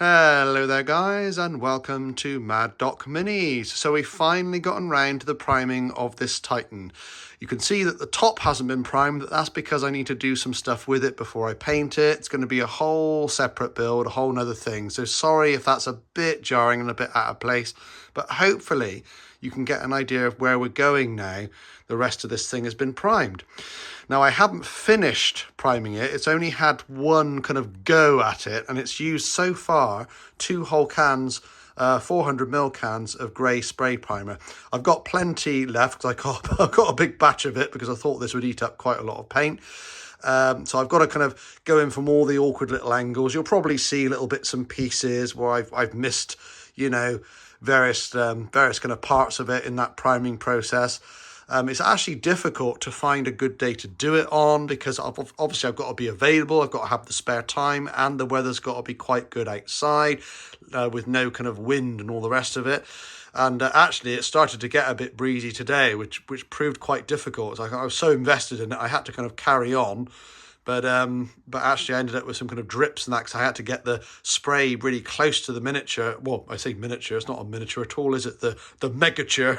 Hello there guys, and welcome to Mad Doc Minis. So we've finally gotten round to the priming of this Titan. You can see that the top hasn't been primed, but that's because I need to do some stuff with it before I paint it. It's going to be a whole separate build, a whole nother thing. So sorry if that's a bit jarring and a bit out of place, but hopefully you can get an idea of where we're going now. The rest of this thing has been primed. Now, I haven't finished priming it. It's only had one kind of go at it, and it's used so far 2 whole cans, 400ml cans of grey spray primer. I've got plenty left because I've got a big batch of it because I thought this would eat up quite a lot of paint. So I've got to kind of go in from all the awkward little angles. You'll probably see little bits and pieces where I've missed, you know, various kind of parts of it in that priming process. It's actually difficult to find a good day to do it on because obviously I've got to be available, I've got to have the spare time, and the weather's got to be quite good outside with no kind of wind and all the rest of it. And actually it started to get a bit breezy today, which proved quite difficult. I was so invested in it, I had to kind of carry on. But actually I ended up with some kind of drips and that because I had to get the spray really close to the miniature. Well, I say miniature, it's not a miniature at all, is it? The megature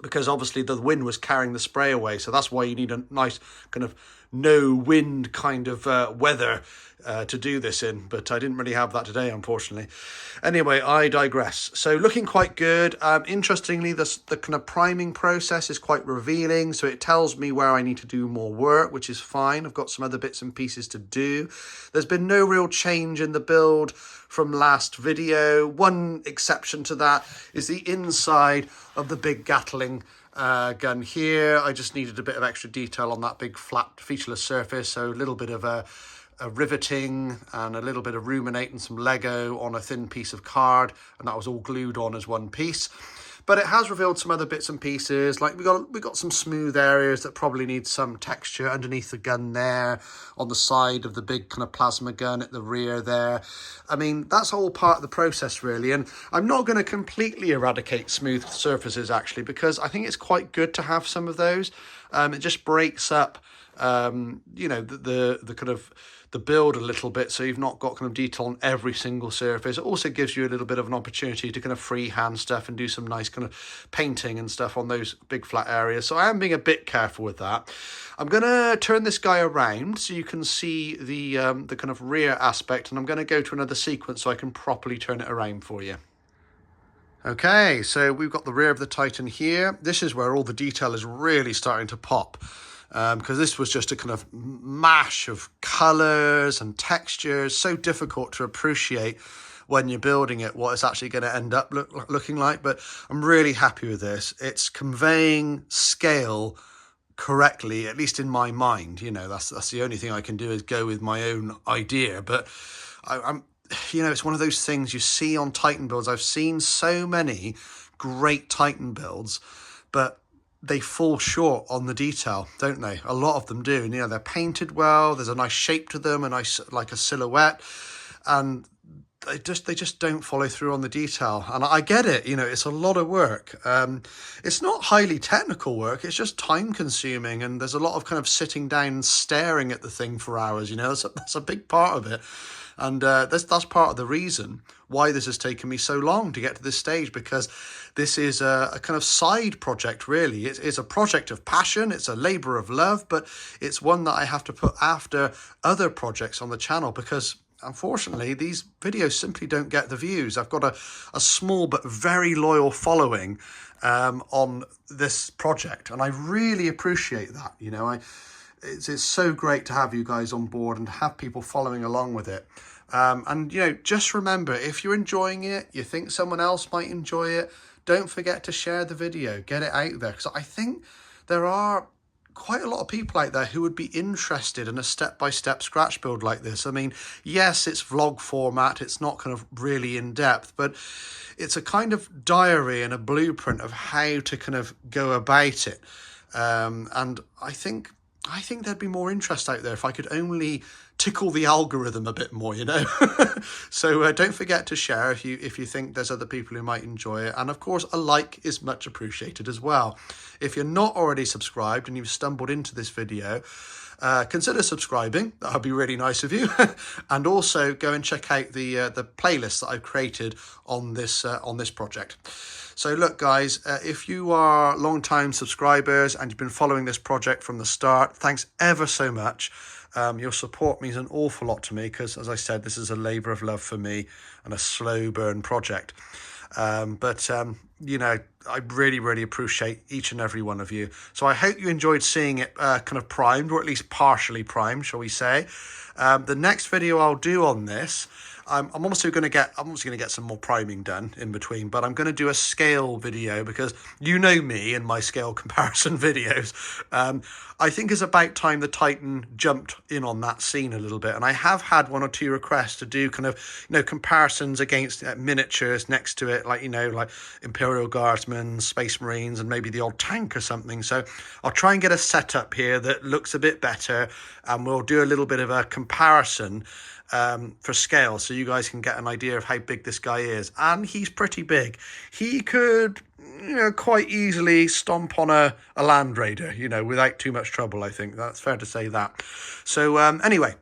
because obviously the wind was carrying the spray away. So that's why you need a nice kind of no wind kind of weather to do this in, but I didn't really have that today, unfortunately. Anyway, I digress. So looking quite good. Interestingly, the kind of priming process is quite revealing, so it tells me where I need to do more work, which is fine. I've got some other bits and pieces to do. There's been no real change in the build from last video. One exception to that is the inside of the big Gatling gun here. I just needed a bit of extra detail on that big flat featureless surface, so a little bit of a riveting and a little bit of ruminate and some Lego on a thin piece of card, and that was all glued on as one piece. But it has revealed some other bits and pieces, like we got some smooth areas that probably need some texture underneath the gun there, on the side of the big kind of plasma gun at the rear there. I mean, that's all part of the process really, and I'm not going to completely eradicate smooth surfaces actually, because I think it's quite good to have some of those. It just breaks up you know, the kind of the build a little bit, so you've not got kind of detail on every single surface. It also gives you a little bit of an opportunity to kind of freehand stuff and do some nice kind of painting and stuff on those big flat areas. So I am being a bit careful with that. I'm going to turn this guy around so you can see the kind of rear aspect, and I'm going to go to another sequence so I can properly turn it around for you. Okay, so we've got the rear of the Titan here. This is where all the detail is really starting to pop. Because this was just a kind of mash of colours and textures, so difficult to appreciate when you're building it what it's actually going to end up looking like. But I'm really happy with this. It's conveying scale correctly, at least in my mind. You know, that's the only thing I can do is go with my own idea. But I'm you know, it's one of those things you see on Titan builds. I've seen so many great Titan builds, but they fall short on the detail, don't they? A lot of them do. And, you know, they're painted well, there's a nice shape to them, a nice, like a silhouette, and they just don't follow through on the detail. And I get it, you know, it's a lot of work. It's not highly technical work, it's just time consuming, and there's a lot of kind of sitting down and staring at the thing for hours, you know, that's a big part of it. And that's part of the reason why this has taken me so long to get to this stage, because this is a kind of side project, really. It's a project of passion, it's a labour of love, but it's one that I have to put after other projects on the channel because unfortunately these videos simply don't get the views. I've got a small but very loyal following on this project, and I really appreciate that. You know, it's so great to have you guys on board and have people following along with it. And, you know, just remember, if you're enjoying it, you think someone else might enjoy it, don't forget to share the video, get it out there. Because I think there are quite a lot of people out there who would be interested in a step-by-step scratch build like this. I mean, yes, it's vlog format, it's not kind of really in depth, but it's a kind of diary and a blueprint of how to kind of go about it. And I think there'd be more interest out there if I could only tickle the algorithm a bit more, you know. So don't forget to share if you think there's other people who might enjoy it, and of course a like is much appreciated as well. If you're not already subscribed and you've stumbled into this video, consider subscribing. That would be really nice of you. And also go and check out the playlist that I've created on this project. So look, guys, if you are long-time subscribers and you've been following this project from the start, thanks ever so much. Your support means an awful lot to me because, as I said, this is a labour of love for me and a slow burn project. You know, I really, really appreciate each and every one of you. So I hope you enjoyed seeing it kind of primed, or at least partially primed, shall we say. The next video I'll do on this, I'm obviously going to get some more priming done in between, but I'm going to do a scale video because you know me and my scale comparison videos. I think it's about time the Titan jumped in on that scene a little bit, and I have had one or two requests to do kind of, you know, comparisons against miniatures next to it, like, you know, like Imperial Guardsmen, Space Marines, and maybe the old tank or something. So I'll try and get a setup here that looks a bit better, and we'll do a little bit of a comparison for scale, so you guys can get an idea of how big this guy is. And he's pretty big. He could, you know, quite easily stomp on a Land Raider, you know, without too much trouble. I think that's fair to say that. So anyway,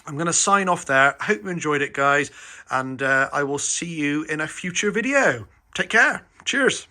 I'm going to sign off there. I hope you enjoyed it, guys, and I will see you in a future video. Take care. Cheers.